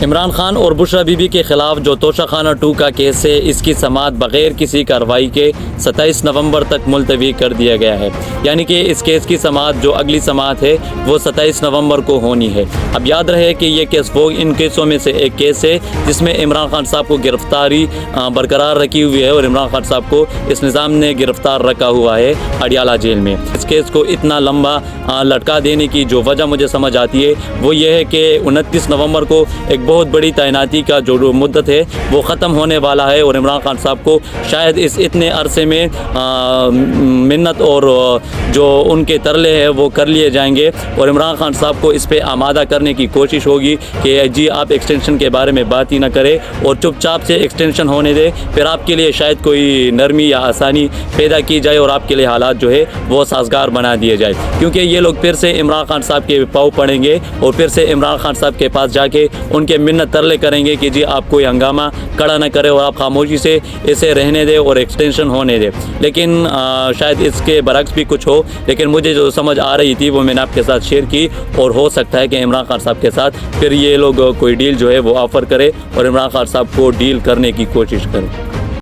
عمران خان اور بشرا be be کے خلاف جو توشہ خانہ 2 کا کیس ہے، اس کی سماعت بغیر کسی کارروائی کے 27 نومبر تک ملتوی کر دیا گیا ہے۔ یعنی کہ اس کیس کی سماعت جو اگلی سماعت ہے وہ 27 نومبر کو ہونی ہے۔ اب یاد رہے کہ یہ کیس وہ ان کیسوں میں سے ایک کیس ہے جس میں عمران خان صاحب کو گرفتاری برقرار رکھی ہوئی ہے، اور عمران خان صاحب کو اس نظام نے گرفتار رکھا ہوا ہے اڈیالہ جیل میں۔ اس کیس کو اتنا لمبا لٹکا دینے کی جو وجہ مجھے سمجھ آتی ہے وہ یہ ہے کہ 29 نومبر کو ایک بہت بڑی تعیناتی کا جو مدت ہے وہ ختم ہونے والا ہے، اور عمران خان صاحب کو شاید اس اتنے عرصے میں منت اور جو ان کے ترلے ہیں وہ کر لیے جائیں گے، اور عمران خان صاحب کو اس پہ آمادہ کرنے کی کوشش ہوگی کہ جی آپ ایکسٹینشن کے بارے میں بات ہی نہ کریں اور چپ چاپ سے ایکسٹینشن ہونے دے، پھر آپ کے لیے شاید کوئی نرمی یا آسانی پیدا کی جائے اور آپ کے لیے حالات جو ہے وہ سازگار بنا دیے جائے، کیونکہ یہ لوگ پھر سے عمران خان صاحب کے پاؤں پڑیں گے اور پھر سے عمران خان صاحب کے پاس جا کے ان کے منت ترلے کریں گے کہ جی آپ کوئی ہنگامہ کھڑا نہ کرے اور آپ خاموشی سے اسے رہنے دے اور ایکسٹینشن ہونے دے۔ لیکن شاید اس کے برعکس بھی کچھ ہو، لیکن مجھے جو سمجھ آ رہی تھی وہ میں نے آپ کے ساتھ شیئر کی، اور ہو سکتا ہے کہ عمران خان صاحب کے ساتھ پھر یہ لوگ کوئی ڈیل جو ہے وہ آفر کرے اور عمران خان صاحب کو ڈیل کرنے کی کوشش کریں۔